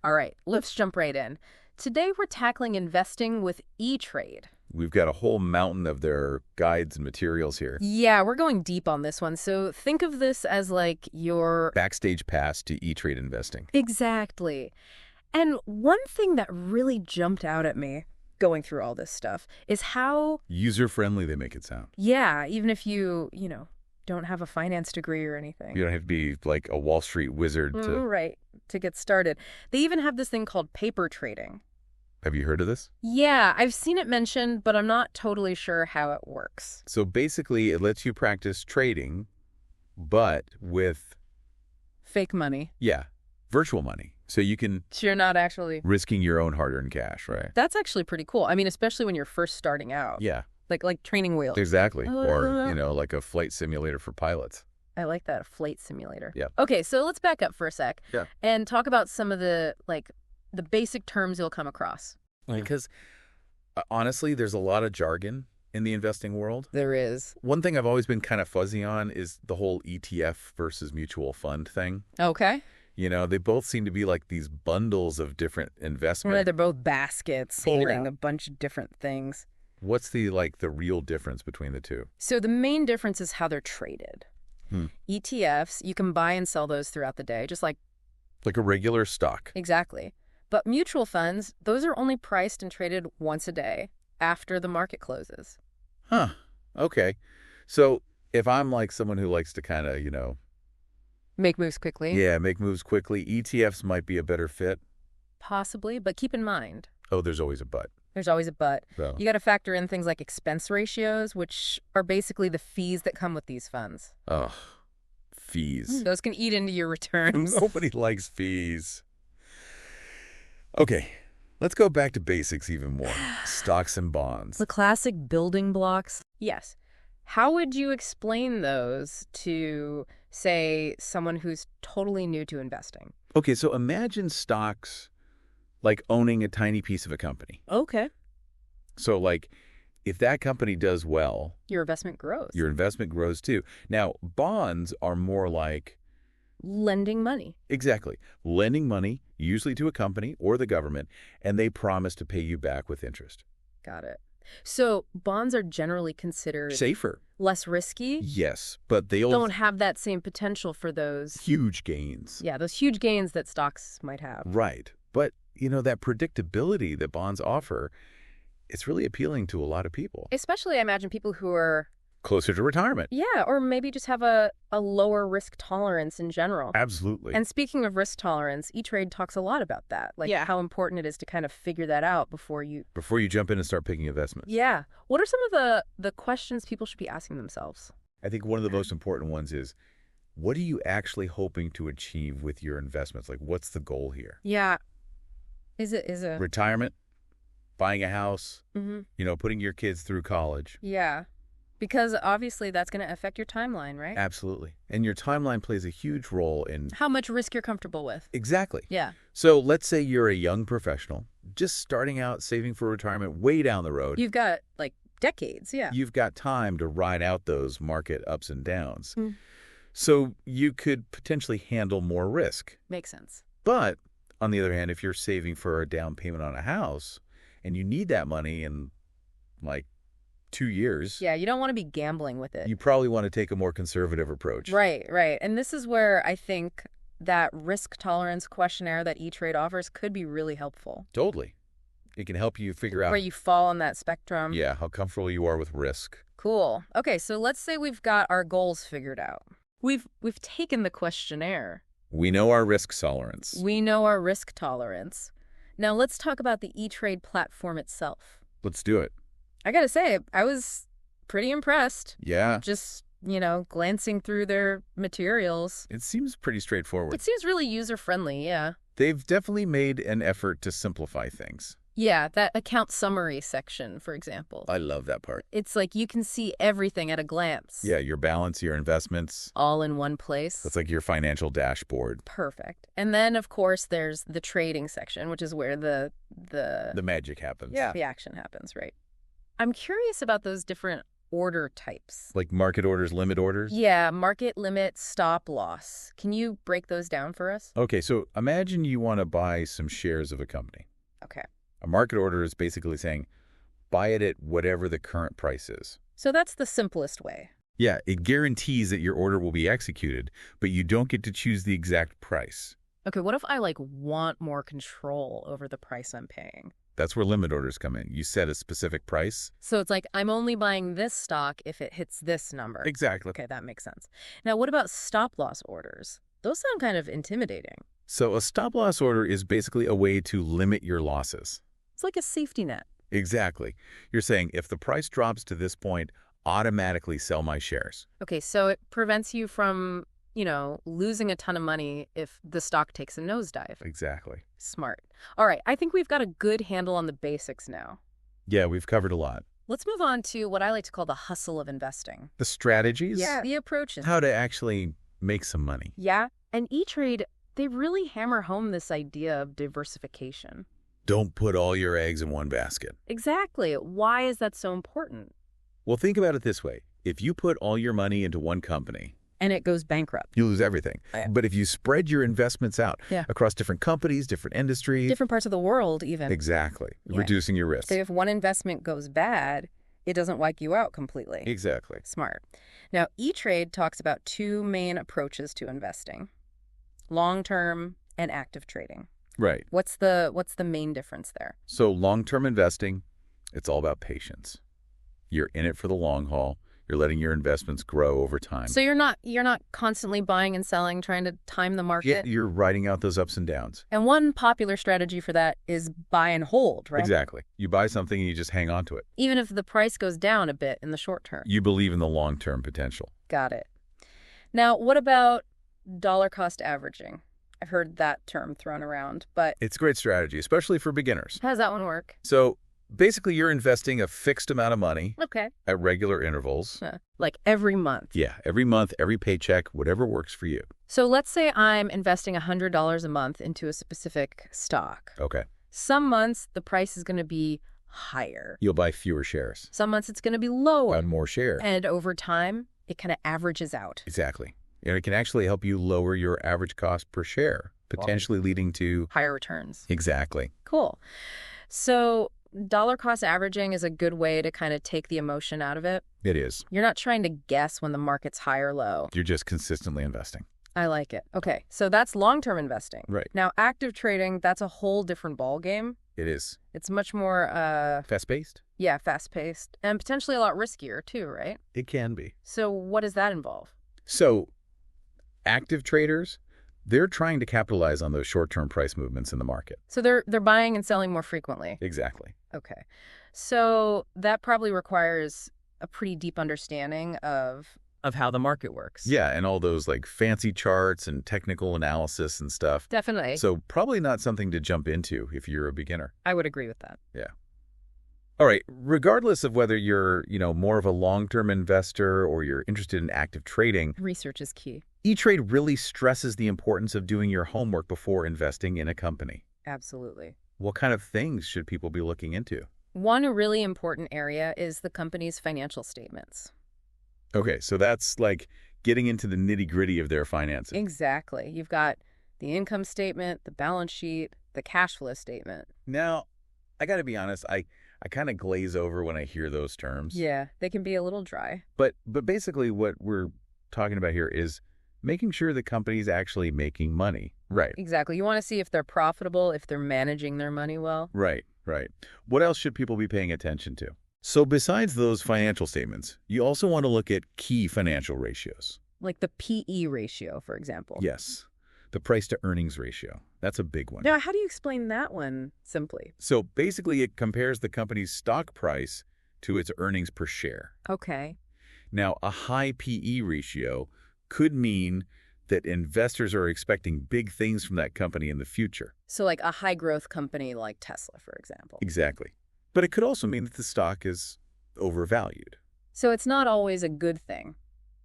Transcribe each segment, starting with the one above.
All right, let's jump right in. Today we're tackling investing with E-Trade. We've got a whole mountain of their guides and materials here. Yeah, we're going deep on this one, so think of this as like your... Backstage pass to E-Trade investing. Exactly. And one thing that really jumped out at me going through all this stuff is how... User-friendly they make it sound. Yeah, even if you don't have a finance degree or anything. You don't have to be like a Wall Street wizard to... Right, to get started. They even have this thing called paper trading. Have you heard of this? Yeah, I've seen it mentioned, but I'm not totally sure how it works. So basically, it lets you practice trading, but with... Fake money. Yeah, virtual money. So you can... So you're not actually... Risking your own hard-earned cash, right? That's actually pretty cool. I mean, especially when you're first starting out. Yeah. Like training wheels. Exactly. Or, like a flight simulator for pilots. I like that, a flight simulator. Yeah. Okay, so let's back up for a sec. Yeah. And talk about some of the basic terms you'll come across. Because honestly, there's a lot of jargon in the investing world. There is. One thing I've always been kind of fuzzy on is the whole ETF versus mutual fund thing. Okay. They both seem to be like these bundles of different investments. They're both baskets holding a bunch of different things. What's the real difference between the two? So the main difference is how they're traded. ETFs, you can buy and sell those throughout the day, just like a regular stock. Exactly. But mutual funds, those are only priced and traded once a day after the market closes. Huh. Okay. So if I'm like someone who likes to kind of, Make moves quickly. Yeah, make moves quickly, ETFs might be a better fit. Possibly, but keep in mind. Oh, there's always a but. There's always a but. So. You got to factor in things like expense ratios, which are basically the fees that come with these funds. Ugh. Fees. Those can eat into your returns. Nobody likes fees. Okay, let's go back to basics even more. Stocks and bonds. The classic building blocks. Yes. How would you explain those to, say, someone who's totally new to investing? Okay, so imagine stocks like owning a tiny piece of a company. Okay. So if that company does well, your investment grows. Your investment grows too. Now, bonds are more like... lending money. Exactly. Lending money, usually to a company or the government, and they promise to pay you back with interest. Got it. So bonds are generally considered... safer. Less risky? Yes, but they don't have that same potential for those... huge gains. Yeah, those huge gains that stocks might have. Right. But, that predictability that bonds offer, it's really appealing to a lot of people. Especially, I imagine, people who are... closer to retirement. Yeah, or maybe just have a lower risk tolerance in general. Absolutely. And speaking of risk tolerance, E-Trade talks a lot about that. How important it is to kind of figure that out before you jump in and start picking investments. Yeah. What are some of the questions people should be asking themselves? I think one of the most important ones is, what are you actually hoping to achieve with your investments? What's the goal here? Yeah. Is it retirement? Buying a house? Putting your kids through college? Yeah. Because obviously that's going to affect your timeline, right? Absolutely. And your timeline plays a huge role in... how much risk you're comfortable with. Exactly. Yeah. So let's say you're a young professional, just starting out saving for retirement way down the road. You've got, decades, yeah. You've got time to ride out those market ups and downs. So you could potentially handle more risk. Makes sense. But on the other hand, if you're saving for a down payment on a house and you need that money in 2 years. Yeah, you don't want to be gambling with it. You probably want to take a more conservative approach. Right. And this is where I think that risk tolerance questionnaire that E-Trade offers could be really helpful. Totally. It can help you figure out... where you fall on that spectrum. Yeah, how comfortable you are with risk. Cool. Okay, so let's say we've got our goals figured out. We've taken the questionnaire. We know our risk tolerance. Now let's talk about the E-Trade platform itself. Let's do it. I gotta say, I was pretty impressed. Yeah. Just, glancing through their materials. It seems pretty straightforward. It seems really user-friendly, yeah. They've definitely made an effort to simplify things. Yeah, that account summary section, for example. I love that part. It's like you can see everything at a glance. Yeah, your balance, your investments. All in one place. That's like your financial dashboard. Perfect. And then, of course, there's the trading section, which is where the magic happens. Yeah. The action happens, right? I'm curious about those different order types. Like market orders, limit orders? Yeah, market limit, stop loss. Can you break those down for us? Okay, so imagine you want to buy some shares of a company. Okay. A market order is basically saying, buy it at whatever the current price is. So that's the simplest way. Yeah, it guarantees that your order will be executed, but you don't get to choose the exact price. Okay, what if I want more control over the price I'm paying? That's where limit orders come in. You set a specific price. So it's like, I'm only buying this stock if it hits this number. Exactly. Okay, that makes sense. Now, what about stop-loss orders? Those sound kind of intimidating. So a stop-loss order is basically a way to limit your losses. It's like a safety net. Exactly. You're saying, if the price drops to this point, automatically sell my shares. Okay, so it prevents you from, losing a ton of money if the stock takes a nosedive. Exactly. Smart. All right, I think we've got a good handle on the basics now. Yeah, we've covered a lot. Let's move on to what I like to call the hustle of investing. The strategies? Yeah, the approaches. How to actually make some money. Yeah, and E-Trade, they really hammer home this idea of diversification. Don't put all your eggs in one basket. Exactly. Why is that so important? Well, think about it this way. If you put all your money into one company, And it goes bankrupt. you lose everything. Oh, yeah. But if you spread your investments out Yeah. across different companies, different industries, Different parts of the world, even. exactly, Yeah. reducing your risk. So if one investment goes bad, it doesn't wipe you out completely. Exactly. Smart. Now, E-Trade talks about two main approaches to investing: long-term and active trading. Right. What's the main difference there? So long-term investing, it's all about patience. You're in it for the long haul. You're letting your investments grow over time. So you're not constantly buying and selling, trying to time the market. Yeah, you're riding out those ups and downs. And one popular strategy for that is buy and hold, right? Exactly. You buy something and you just hang on to it. Even if the price goes down a bit in the short term. You believe in the long-term potential. Got it. Now, what about dollar cost averaging? I've heard that term thrown around, but It's a great strategy, especially for beginners. how does that one work? So basically, you're investing a fixed amount of money Okay. at regular intervals. Like every month. Yeah, every month, every paycheck, whatever works for you. So let's say I'm investing $100 a month into a specific stock. Okay. Some months the price is going to be higher. You'll buy fewer shares. Some months it's going to be lower. Buy more shares. And over time, it kind of averages out. Exactly. And it can actually help you lower your average cost per share, potentially leading to... Higher returns. Exactly. Cool. So dollar cost averaging is a good way to kind of take the emotion out of it. It is. You're not trying to guess when the market's high or low. You're just consistently investing. I like it. Okay, so that's long-term investing. Right. Now, active trading, that's a whole different ballgame. It is. It's much more, Fast-paced? fast-paced and potentially a lot riskier too, right? It can be. So what does that involve? So active traders, they're trying to capitalize on those short-term price movements in the market. So they're buying and selling more frequently. Exactly. Okay. So that probably requires a pretty deep understanding of how the market works. Yeah, and all those like fancy charts and technical analysis and stuff. Definitely. So probably not something to jump into if you're a beginner. I would agree with that. Yeah. All right, regardless of whether you're, more of a long-term investor or you're interested in active trading, Research is key. E-Trade really stresses the importance of doing your homework before investing in a company. Absolutely. What kind of things should people be looking into? One really important area is the company's financial statements. Okay, so that's like getting into the nitty-gritty of their finances. Exactly. You've got the income statement, the balance sheet, the cash flow statement. Now, I got to be honest, I kind of glaze over when I hear those terms. Yeah, they can be a little dry. But basically what we're talking about here is making sure the company's actually making money. Right. Exactly. You want to see if they're profitable, if they're managing their money well. Right. What else should people be paying attention to? So besides those financial statements, you also want to look at key financial ratios. Like the PE ratio, for example. Yes. The price to earnings ratio. That's a big one. Now, how do you explain that one simply? So basically it compares the company's stock price to its earnings per share. Okay. Now, a high PE ratio could mean that investors are expecting big things from that company in the future. So like a high growth company like Tesla, for example. Exactly. But it could also mean that the stock is overvalued. So it's not always a good thing.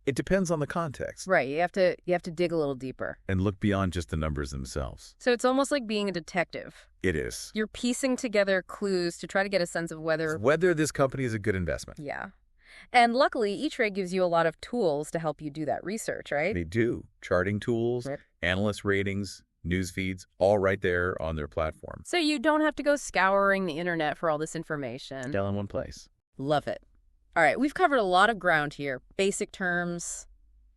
It depends on the context. Right. You have to dig a little deeper. And look beyond just the numbers themselves. So it's almost like being a detective. It is. You're piecing together clues to try to get a sense of whether... Whether this company is a good investment. Yeah. And luckily, E-Trade gives you a lot of tools to help you do that research, right? They do. Charting tools, Right. analyst ratings, news feeds, all right there on their platform. So you don't have to go scouring the internet for all this information. All in one place. Love it. All right, we've covered a lot of ground here. Basic terms,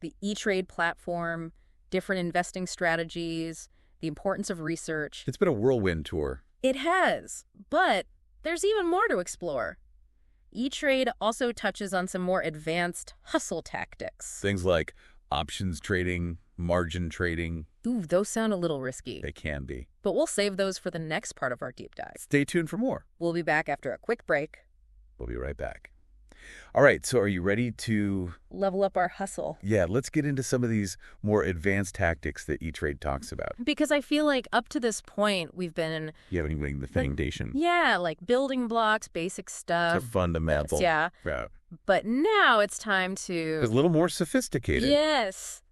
the E-Trade platform, different investing strategies, the importance of research. It's been a whirlwind tour. It has, but there's even more to explore. E-Trade also touches on some more advanced hustle tactics. Things like options trading, margin trading, Ooh, those sound a little risky, they can be. but we'll save those for the next part of our deep dive. Stay tuned for more. We'll be back after a quick break. We'll be right back. All right, so are you ready to... Level up our hustle. Yeah, let's get into some of these more advanced tactics that E-Trade talks about. Because I feel like up to this point, we've been, You haven't even the foundation. like building blocks, basic It's stuff. a fundamental. Yeah. Yeah. But now it's time It's to, a little more sophisticated. yes,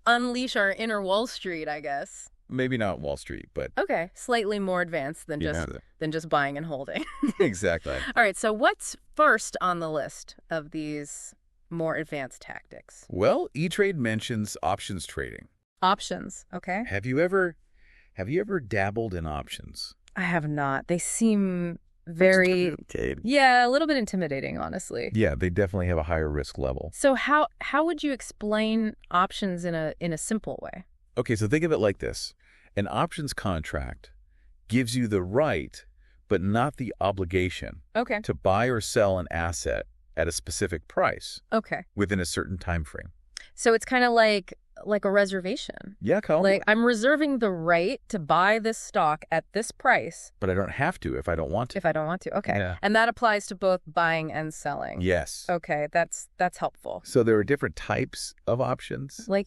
unleash our inner Wall Street, I guess. Maybe not Wall Street, but Okay, slightly more advanced than you just know than just buying and holding. exactly. All right, so what's first on the list of these more advanced tactics? Well, E-Trade mentions options trading. Options, okay? Have you ever dabbled in options? I have not. They seem very, yeah, a little bit intimidating, honestly. Yeah, they definitely have a higher risk level. So how would you explain options in a simple way? Okay, so think of it like this. An options contract gives you the right, but not the obligation, Okay. to buy or sell an asset at a specific price Okay. within a certain time frame. So it's kind of like a reservation. Yeah, Colin, Like I'm reserving the right to buy this stock at this price but I don't have to if I don't want to. if I don't want to. Okay. Yeah. And that applies to both buying and selling. Yes. Okay, that's helpful. So there are different types of options, Like,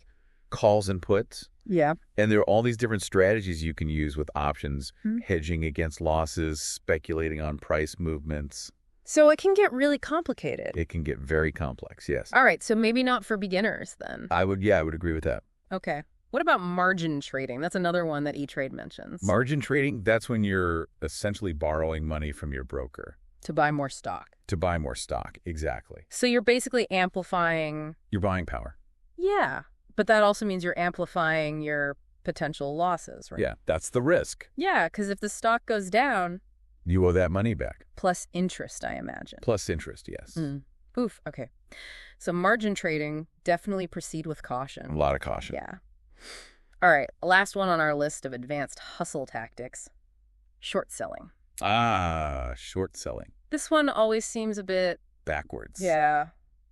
calls and puts, yeah. and there are all these different strategies you can use with options, Hmm. hedging against losses, speculating on price movements. So it can get really complicated. It can get very complex, yes. All right, so maybe not for beginners then. I would agree with that. Okay. What about margin trading? That's another one that E-Trade mentions. Margin trading, that's when you're essentially borrowing money from your broker To buy more stock. to buy more stock. Exactly. So you're basically amplifying. Your buying power. Yeah. But that also means you're amplifying your potential losses, right? Yeah, that's the risk. Yeah, because if the stock goes down, You owe that money back. plus interest, I imagine. Plus interest, yes. Mm. Oof, okay. So margin trading, definitely proceed with A caution. lot of caution. Yeah. All right, last one on our list of advanced hustle tactics, short selling. Short selling. This one always seems a bit, Backwards.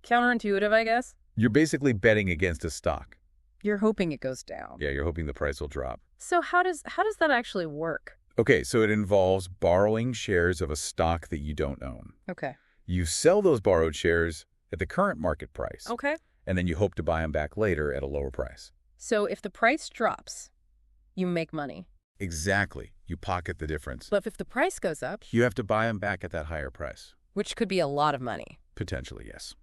counterintuitive, I guess. You're basically betting against a stock. You're hoping it goes down. Yeah, you're hoping the price will drop. So how does that actually work? Okay, so it involves borrowing shares of a stock that you don't own. Okay. You sell those borrowed shares at the current market price, Okay. and then you hope to buy them back later at a lower price. So if the price drops, you make money. Exactly. You pocket the difference. But if the price goes up, You have to buy them back at that higher price. which could be a lot of money. Potentially, yes.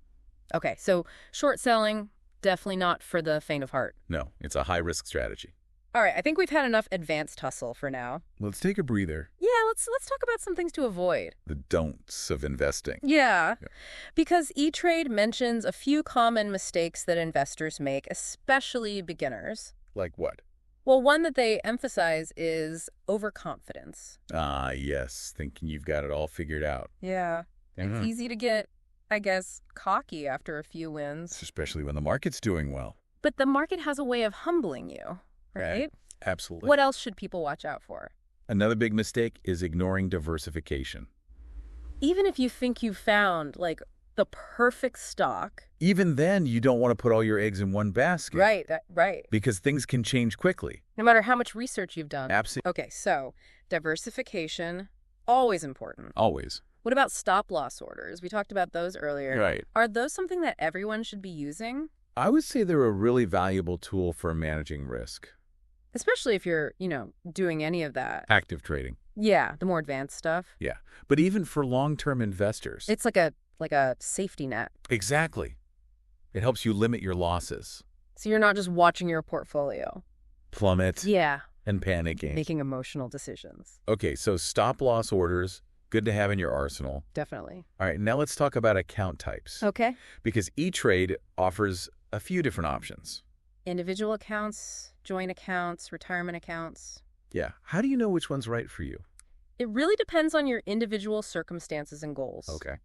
Okay, so short selling, definitely not for the faint of heart. No, it's a high-risk strategy. All right, I think we've had enough advanced hustle for now. Let's take a breather. Yeah, let's talk about some things to avoid. The don'ts of investing. Yeah, Yeah. because E-Trade mentions a few common mistakes that investors make, especially beginners. Like what? Well, one that they emphasize is overconfidence. Ah, yes, thinking you've got it all figured out. Yeah, Mhm. it's easy to get, I guess, cocky after a few wins. Especially when the market's doing well. But the market has a way of humbling you, right? Absolutely. What else should people watch out for? Another big mistake is ignoring diversification. Even if you think you found, like, the perfect stock. Even then, you don't want to put all your eggs in one basket. Right, right. Because things can change quickly. No matter how much research you've done. Absolutely. Okay, so diversification, always important. Always. What about stop loss orders? We talked about those earlier. Right. Are those something that everyone should be using? I would say they're a really valuable tool for managing risk. Especially if you're, doing any of that. Active trading. Yeah, the more advanced stuff. Yeah. But even for long-term investors. It's like a safety net. Exactly. It helps you limit your losses. So you're not just watching your portfolio. Plummet Yeah, and panicking. making emotional decisions. Okay, so stop-loss orders, Good to have in your arsenal. Definitely. All right, now let's talk about account types. Okay. Because E-Trade offers a few different options. Individual accounts, joint accounts, retirement accounts. Yeah. How do you know which one's right for you? It really depends on your individual circumstances and goals. Okay.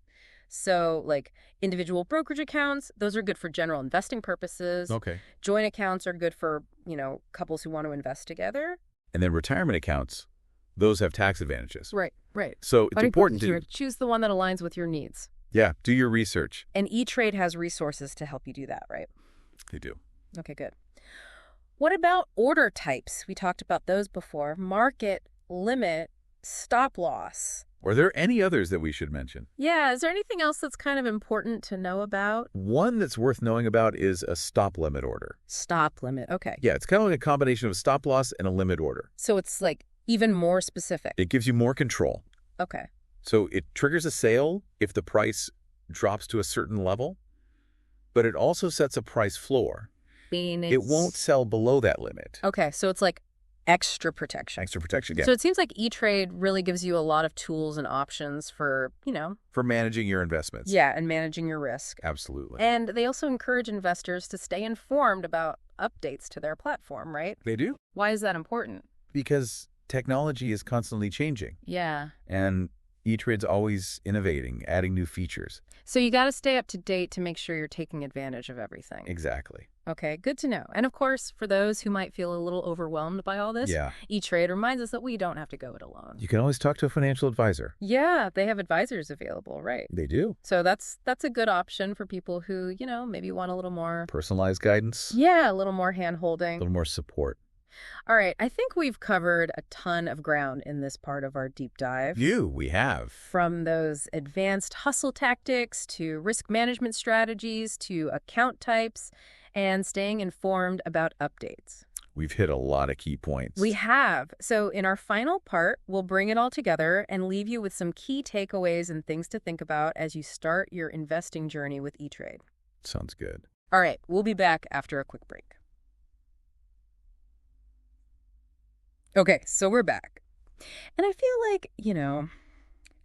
So, like, individual brokerage accounts, those are good for general investing purposes. Okay. Joint accounts are good for, couples who want to invest together. And then retirement accounts, those have tax advantages. Right. So it's important to choose the one that aligns with your needs. Yeah, do your research. And E-Trade has resources to help you do that, right? They do. Okay, good. What about order types? We talked about those before. Market, limit, stop loss. Are there any others that we should mention? Yeah, is there anything else that's kind of important to know about? One that's worth knowing about is a stop limit order. Stop limit, okay. Yeah, it's kind of like a combination of stop loss and a limit order. So it's like even more specific. It gives you more control. Okay. So it triggers a sale if the price drops to a certain level, but it also sets a price floor. It won't sell below that limit. Okay, so it's like extra protection. Extra protection, yeah. So it seems like E-Trade really gives you a lot of tools and options for, For managing your investments. Yeah, and managing your risk. Absolutely. And they also encourage investors to stay informed about updates to their platform, right? They do. Why is that important? Because technology is constantly changing. Yeah. And E-Trade's always innovating, adding new features. So you got to stay up to date to make sure you're taking advantage of everything. Exactly. Okay, good to know. And of course, for those who might feel a little overwhelmed by all this, E-Trade reminds us that we don't have to go it alone. You can always talk to a financial advisor. Yeah, they have advisors available, right? They do. So that's a good option for people who, maybe want a little more personalized guidance. Yeah, a little more hand-holding. A little more support. All right, I think we've covered a ton of ground in this part of our deep dive. We have. From those advanced hustle tactics to risk management strategies to account types and staying informed about updates. We've hit a lot of key points. We have. So in our final part, we'll bring it all together and leave you with some key takeaways and things to think about as you start your investing journey with E-Trade. Sounds good. All right, we'll be back after a quick break. Okay, so we're back. And I feel like,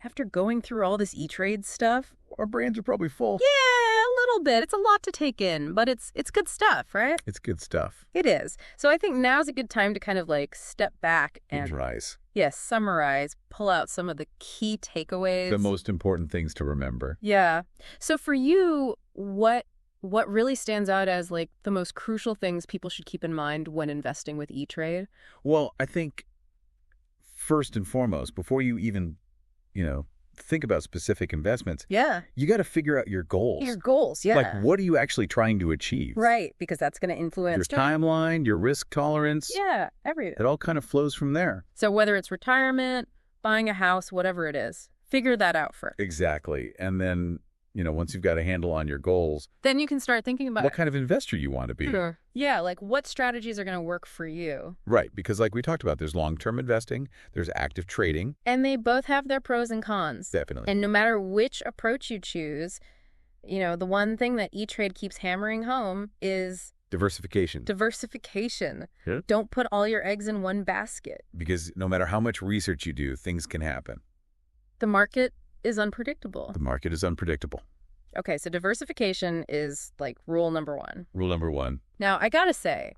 after going through all this E-Trade stuff... Our brains are probably full. Yeah, a little bit. It's a lot to take in, but it's good stuff, right? It's good stuff. It is. So I think now's a good time to kind of step back and... Summarize. Yes, summarize, pull out some of the key takeaways. The most important things to remember. Yeah. So for you, what really stands out as the most crucial things people should keep in mind when investing with E-Trade? Well, I think first and foremost, before you even, think about specific investments, you got to figure out your goals. Your goals, yeah. What are you actually trying to achieve? Right, because that's going to influence your timeline, your risk tolerance. Yeah, everything. It all kind of flows from there. So whether it's retirement, buying a house, whatever it is, figure that out first. Exactly. And then, once you've got a handle on your goals, then you can start thinking about what kind of investor you want to be. Sure. Yeah, what strategies are going to work for you. Right, because like we talked about, there's long-term investing, there's active trading. And they both have their pros and cons. Definitely. And no matter which approach you choose, the one thing that E-Trade keeps hammering home is diversification. Yeah. Don't put all your eggs in one basket. Because no matter how much research you do, things can happen. The market is unpredictable. The market is unpredictable. Okay, so diversification is rule number one. Rule number one. Now, I gotta say,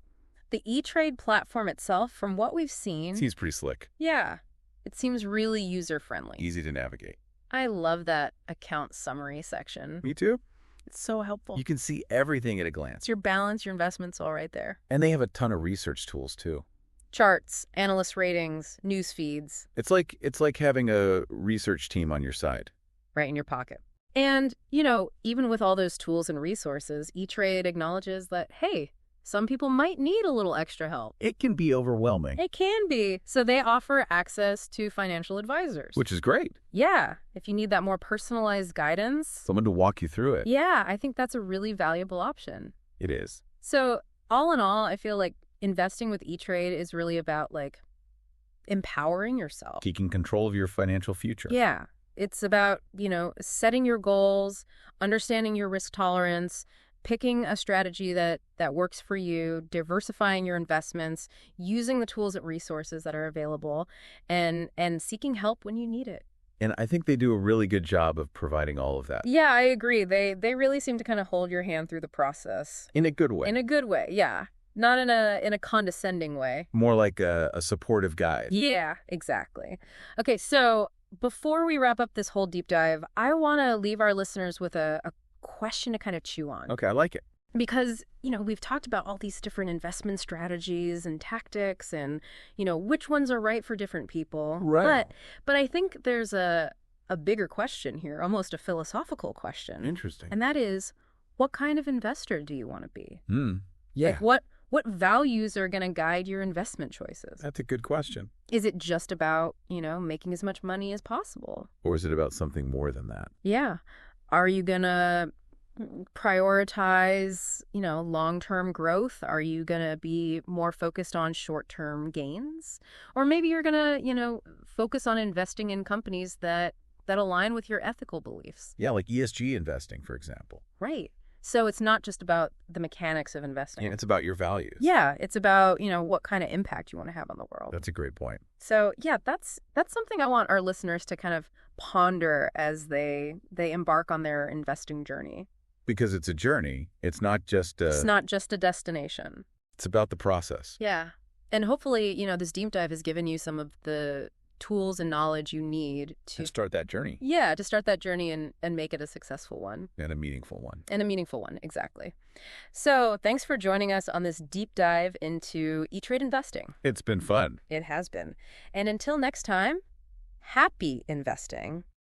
the E-Trade platform itself, from what we've seen... seems pretty slick. Yeah, it seems really user-friendly. Easy to navigate. I love that account summary section. Me too. It's so helpful. You can see everything at a glance. It's your balance, your investments all right there. And they have a ton of research tools too. Charts, analyst ratings, news feeds. It's like having a research team on your side. Right in your pocket. And, even with all those tools and resources, E-Trade acknowledges that, hey, some people might need a little extra help. It can be overwhelming. It can be. So they offer access to financial advisors. Which is great. Yeah. If you need that more personalized guidance. Someone to walk you through it. Yeah, I think that's a really valuable option. It is. So all in all, I feel like investing with E-Trade is really about empowering yourself. Taking control of your financial future. Yeah. It's about, setting your goals, understanding your risk tolerance, picking a strategy that works for you, diversifying your investments, using the tools and resources that are available, and seeking help when you need it. And I think they do a really good job of providing all of that. Yeah, I agree. They really seem to kind of hold your hand through the process. In a good way. In a good way, yeah. Not in a condescending way. More like a supportive guide. Yeah, exactly. Okay, so before we wrap up this whole deep dive, I want to leave our listeners with a question to kind of chew on. Okay, I like it. Because, we've talked about all these different investment strategies and tactics and, which ones are right for different people. Right. But I think there's a bigger question here, almost a philosophical question. Interesting. And that is, what kind of investor do you want to be? Yeah. Like what values are going to guide your investment choices? That's a good question. Is it just about, making as much money as possible? Or is it about something more than that? Yeah. Are you going to prioritize, long-term growth? Are you going to be more focused on short-term gains? Or maybe you're going to, focus on investing in companies that align with your ethical beliefs. Yeah, like ESG investing, for example. Right. So it's not just about the mechanics of investing. Yeah, it's about your values. Yeah, it's about, what kind of impact you want to have on the world. That's a great point. So, yeah, that's something I want our listeners to kind of ponder as they embark on their investing journey. Because it's a journey. It's not just It's not just a destination. It's about the process. Yeah. And hopefully, this deep dive has given you some of the tools and knowledge you need to start that journey. Yeah, to start that journey and make it a successful one. And a meaningful one. And a meaningful one, exactly. So thanks for joining us on this deep dive into E-Trade investing. It's been fun. It has been. And until next time, happy investing.